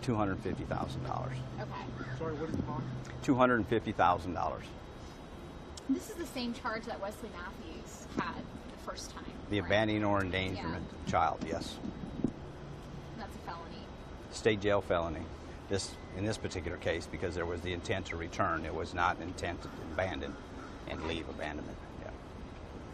$250,000. Okay. Sorry, what is the bond? $250,000. This is the same charge that Wesley Mathews had the first time. The right? abandoning or endangerment of the child, yes. That's a felony. State jail felony. In this particular case, because there was the intent to return, it was not an intent to abandon and leave abandonment. Yeah.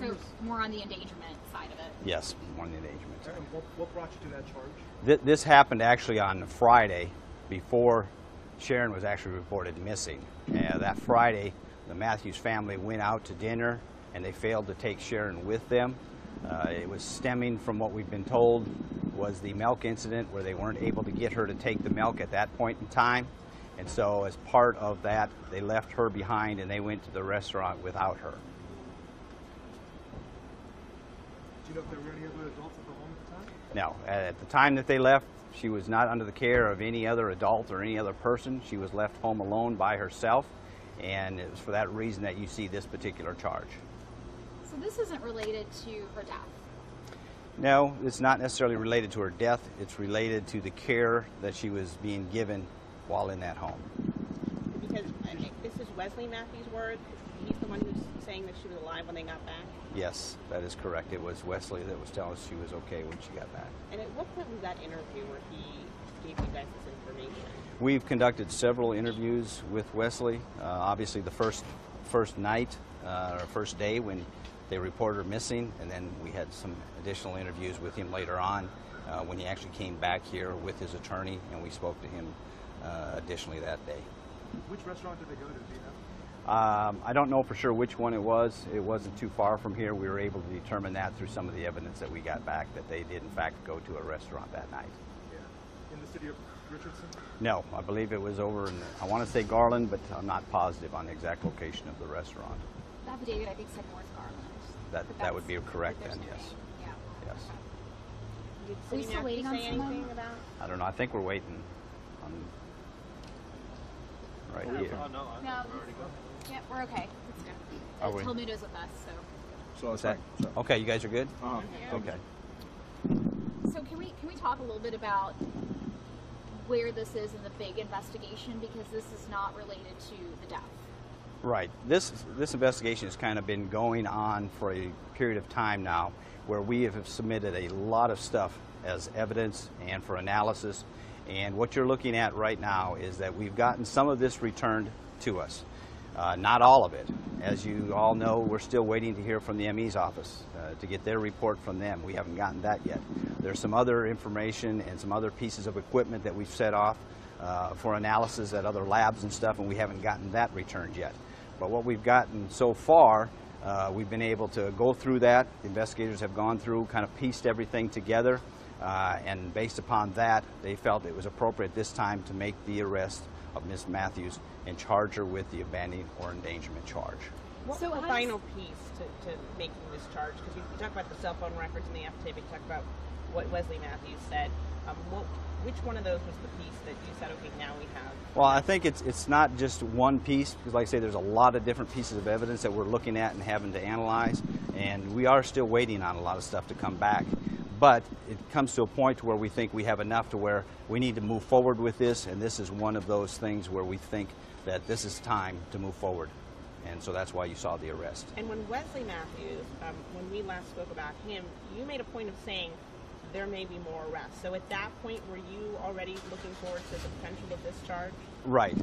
So more on the endangerment side of it. Yes, more on the endangerment side. And what brought you to that charge? This happened actually on Friday before Sharon was actually reported missing. That Friday, the Mathews family went out to dinner and they failed to take Sharon with them. It was stemming from what we've been told was the milk incident where they weren't able to get her to take the milk at that point in time. And so as part of that, they left her behind and they went to the restaurant without her. Do you know if there were any other adults at the home at the time? No, at the time that they left, she was not under the care of any other adult or any other person. She was left home alone by herself, and it was for that reason that you see this particular charge. So this isn't related to her death? No, it's not necessarily related to her death. It's related to the care that she was being given while in that home. Because this is Wesley Mathews' word. He's the one who's saying that she was alive when they got back. Yes, that is correct. It was Wesley that was telling us she was okay when she got back. And at what point was that interview where he gave you guys this information? We've conducted several interviews with Wesley. Obviously, the first night or first day when they reported her missing, and then we had some additional interviews with him later on when he actually came back here with his attorney, and we spoke to him additionally that day. Which restaurant did they go to? Do you know? I don't know for sure which one it was. It wasn't too far from here. We were able to determine that through some of the evidence that we got back, that they did in fact go to a restaurant that night. Yeah. In the city of Richardson? No, I believe it was over in, I want to say Garland, but I'm not positive on the exact location of the restaurant. The affidavit, I think, said North Garland. That would be correct then, yes. Yeah. Yes. Did Are we Sini still waiting Mathews on say someone? anything about? I don't know. I think we're waiting on right here. No, yeah, we're okay. Let's go. Are we? Talmudo's with us, so. So What's that? Okay, you guys are good? Yeah. Okay. So can we talk a little bit about where this is in the big investigation, because this is not related to the death? Right. This investigation has kind of been going on for a period of time now, where we have submitted a lot of stuff as evidence and for analysis. And what you're looking at right now is that we've gotten some of this returned to us. Not all of it. As you all know, we're still waiting to hear from the ME's office to get their report from them. We haven't gotten that yet. There's some other information and some other pieces of equipment that we've set off for analysis at other labs and stuff, and we haven't gotten that returned yet. But what we've gotten so far, we've been able to go through that. The investigators have gone through, kind of pieced everything together, and based upon that, they felt it was appropriate this time to make the arrest of Ms. Mathews and charge her with the abandoning or endangerment charge. What's So the how final piece to making this charge? Because you talk about the cell phone records in the affidavit, you talk about what Wesley Mathews said. Which one of those was the piece that you said, okay, now we have? Well, I think it's not just one piece, because like I say, there's a lot of different pieces of evidence that we're looking at and having to analyze, and we are still waiting on a lot of stuff to come back. But it comes to a point where we think we have enough to where we need to move forward with this, and this is one of those things where we think that this is time to move forward. And so that's why you saw the arrest. And when Wesley Mathews, when we last spoke about him, you made a point of saying there may be more arrests. So at that point, were you already looking forward to the potential of this charge? Right.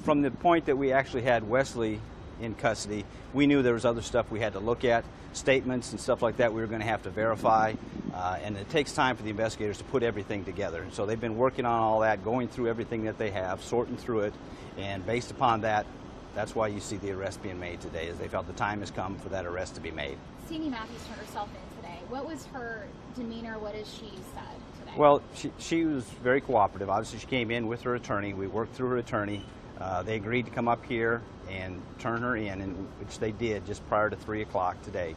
From the point that we actually had Wesley in custody, we knew there was other stuff we had to look at, statements and stuff like that we were going to have to verify, and it takes time for the investigators to put everything together. And so they've been working on all that, going through everything that they have, sorting through it, and based upon that, that's why you see the arrest being made today, is they felt the time has come for that arrest to be made. Sini Mathews turned herself in today. What was her demeanor? What has she said today? Well, she was very cooperative. Obviously, she came in with her attorney. We worked through her attorney. They agreed to come up here and turn her in, which they did just prior to 3 o'clock today.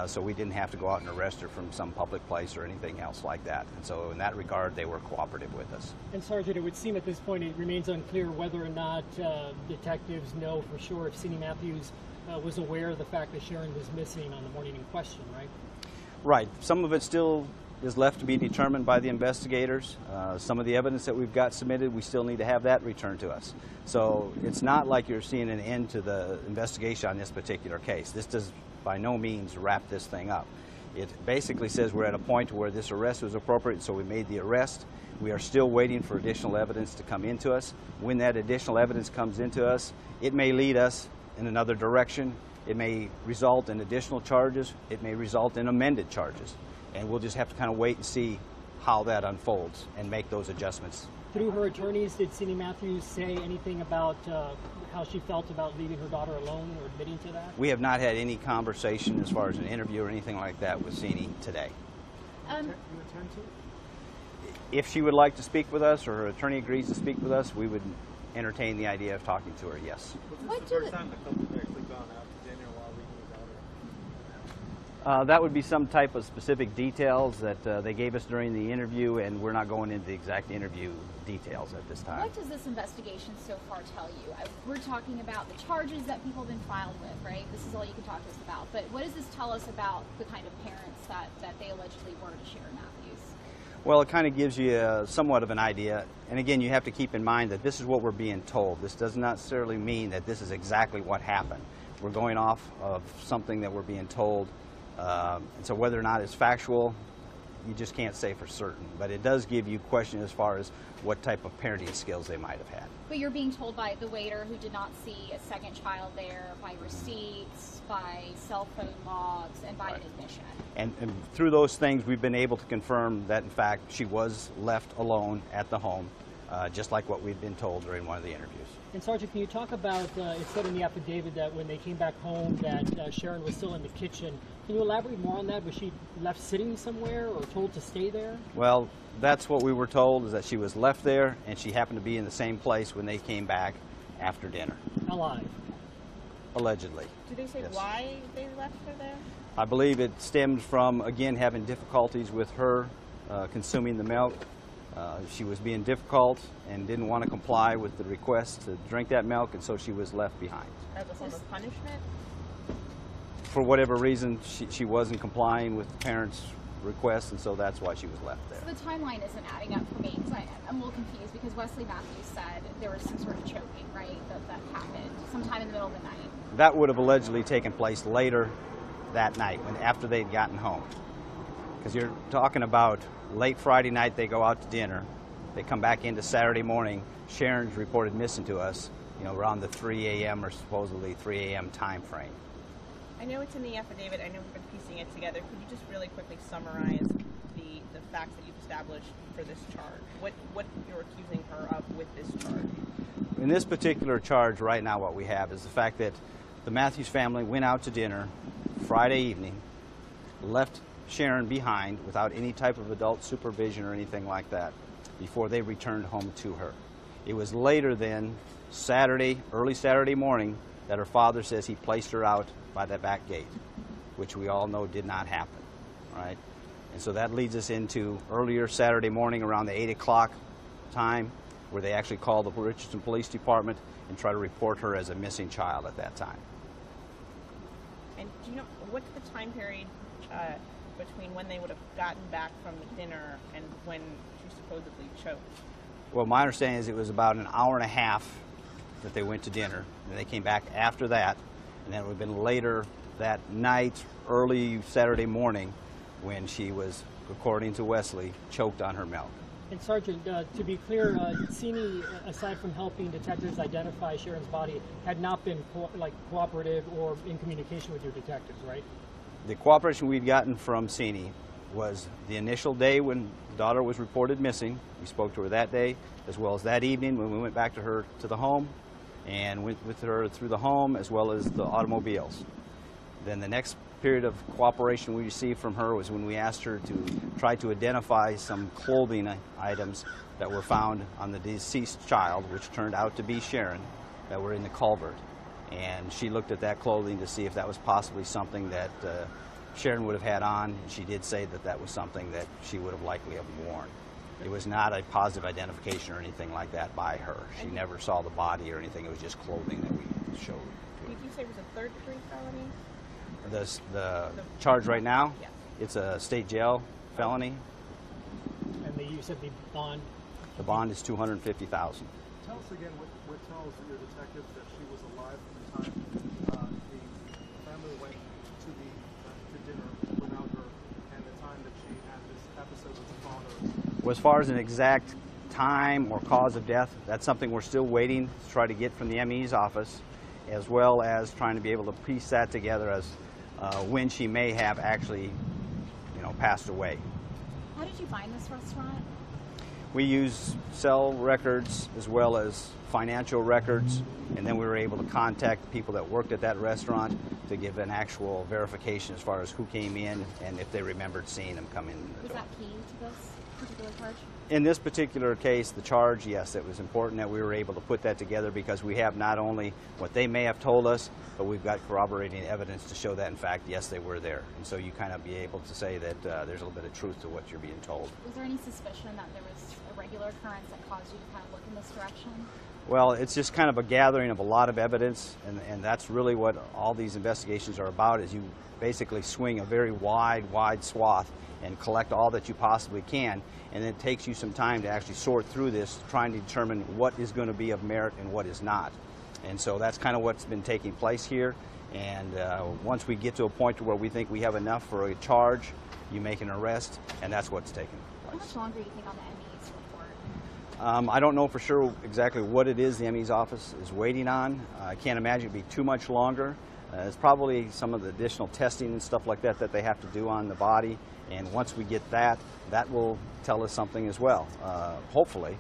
So we didn't have to go out and arrest her from some public place or anything else like that. And so in that regard, they were cooperative with us. And Sergeant, it would seem at this point it remains unclear whether or not detectives know for sure if Sini Mathews was aware of the fact that Sharon was missing on the morning in question, right? Right. Some of it's still is left to be determined by the investigators. Some of the evidence that we've got submitted, we still need to have that returned to us. So it's not like you're seeing an end to the investigation on this particular case. This does by no means wrap this thing up. It basically says we're at a point where this arrest was appropriate, so we made the arrest. We are still waiting for additional evidence to come into us. When that additional evidence comes into us, it may lead us in another direction. It may result in additional charges. It may result in amended charges. And we'll just have to kind of wait and see how that unfolds and make those adjustments. Through her attorneys, did Sini Mathews say anything about how she felt about leaving her daughter alone or admitting to that? We have not had any conversation as far as an interview or anything like that with Sini today. You intend to? If she would like to speak with us or her attorney agrees to speak with us, we would entertain the idea of talking to her, yes. Was this the first time the couple had actually gone out to dinner while leaving his daughter? That would be some type of specific details that they gave us during the interview, and we're not going into the exact interview details at this time. What does this investigation so far tell you? We're talking about the charges that people have been filed with, right? This is all you can talk to us about. But what does this tell us about the kind of parents that they allegedly were to Sharon Mathews? Well, it kind of gives you somewhat of an idea. And again, you have to keep in mind that this is what we're being told. This does not necessarily mean that this is exactly what happened. We're going off of something that we're being told. And so whether or not it's factual, you just can't say for certain. But it does give you questions as far as what type of parenting skills they might have had. But you're being told by the waiter who did not see a second child there, by receipts, by cell phone logs, and by an admission. And through those things, we've been able to confirm that, in fact, she was left alone at the home, just like what we'd been told during one of the interviews. And Sergeant, can you talk about, it said in the affidavit that when they came back home that Sharon was still in the kitchen. Can you elaborate more on that? Was she left sitting somewhere or told to stay there? Well, that's what we were told, is that she was left there, and she happened to be in the same place when they came back after dinner. Alive. Allegedly. Do they say Yes. why they left her there? I believe it stemmed from, again, having difficulties with her consuming the milk. She was being difficult and didn't want to comply with the request to drink that milk, and so she was left behind. As a form of punishment? For whatever reason, she wasn't complying with the parents' request, and so that's why she was left there. So the timeline isn't adding up for me, because I'm a little confused, because Wesley Mathews said there was some sort of choking, right, that happened sometime in the middle of the night. That would have allegedly taken place later that night, after they'd gotten home. Because you're talking about late Friday night, they go out to dinner. They come back into Saturday morning. Sharon's reported missing to us, around the 3 a.m. or supposedly 3 a.m. time frame. I know it's in the affidavit. I know we've been piecing it together. Could you just really quickly summarize the facts that you've established for this charge? What you're accusing her of with this charge? In this particular charge right now, what we have is the fact that the Mathews family went out to dinner Friday evening, left Sharon behind without any type of adult supervision or anything like that before they returned home to her. It was later then, early Saturday morning, that her father says he placed her out by the back gate, which we all know did not happen, right? And so that leads us into earlier Saturday morning around the 8 o'clock time, where they actually called the Richardson Police Department and try to report her as a missing child at that time. And do you know what's the time period between when they would have gotten back from the dinner and when she supposedly choked? Well, my understanding is it was about an hour and a half that they went to dinner, and they came back after that, and then it would have been later that night, early Saturday morning, when she was, according to Wesley, choked on her milk. And Sergeant, to be clear, Sini, aside from helping detectives identify Sharon's body, had not been cooperative or in communication with your detectives, right? The cooperation we'd gotten from Sini was the initial day when the daughter was reported missing. We spoke to her that day, as well as that evening when we went back to her to the home and went with her through the home as well as the automobiles. Then the next period of cooperation we received from her was when we asked her to try to identify some clothing items that were found on the deceased child, which turned out to be Sharon, that were in the culvert. And she looked at that clothing to see if that was possibly something that Sharon would have had on, and she did say that that was something that she would have likely have worn. It was not a positive identification or anything like that by her. She never saw the body or anything. It was just clothing that we showed to her. Did you say it was a third-degree felony? The charge right now, Yes. it's a state jail felony. And you said the bond. The bond is $250,000. Tell us again what tells your detectives that she was alive at the time the family went to dinner without her, and the time that she had this episode with the father. Well, as far as an exact time or cause of death, that's something we're still waiting to try to get from the ME's office, as well as trying to be able to piece that together as when she may have actually, passed away. How did you find this restaurant? We use cell records as well as financial records, and then we were able to contact people that worked at that restaurant to give an actual verification as far as who came in and if they remembered seeing them come in the Was door. that key to this particular charge? In this particular case, the charge, yes, it was important that we were able to put that together because we have not only what they may have told us, but we've got corroborating evidence to show that, in fact, yes, they were there. And so you kind of be able to say that there's a little bit of truth to what you're being told. Was there any suspicion that there was a regular occurrence that caused you to kind of look in this direction? Well, it's just kind of a gathering of a lot of evidence, and that's really what all these investigations are about, is you basically swing a very wide swath and collect all that you possibly can, and it takes you some time to actually sort through this, trying to determine what is going to be of merit and what is not. And so that's kind of what's been taking place here, and once we get to a point where we think we have enough for a charge, you make an arrest, and that's what's taking place. How much longer do you think on the ME's report? I don't know for sure exactly what it is the ME's office is waiting on. I can't imagine it'd be too much longer. It's probably some of the additional testing and stuff like that that they have to do on the body, and once we get that, that will tell us something as well, hopefully.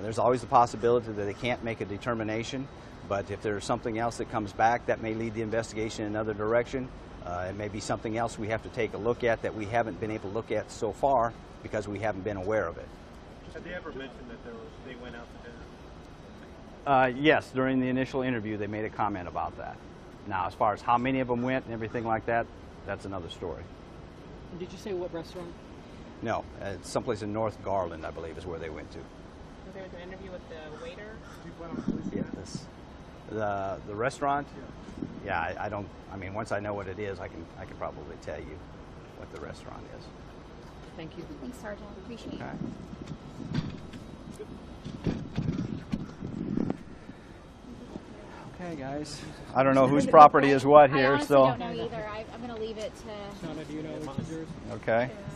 There's always the possibility that they can't make a determination, but if there's something else that comes back, that may lead the investigation in another direction. It may be something else we have to take a look at that we haven't been able to look at so far because we haven't been aware of it. Had they ever mentioned that they went out to dinner? Yes, during the initial interview they made a comment about that. Now, as far as how many of them went and everything like that, that's another story. And did you say what restaurant? No, it's someplace in North Garland, I believe, is where they went to. Was there an interview with the waiter? Do you plan on releasing that? The restaurant? Yeah, I don't. I mean, once I know what it is, I can probably tell you what the restaurant is. Thank you. Thanks, Sergeant. Appreciate it. Okay. Okay, guys. I don't know whose property is what I here, honestly so. don't know either. I'm going to leave it to. Shauna, do you know which is yours? Okay. to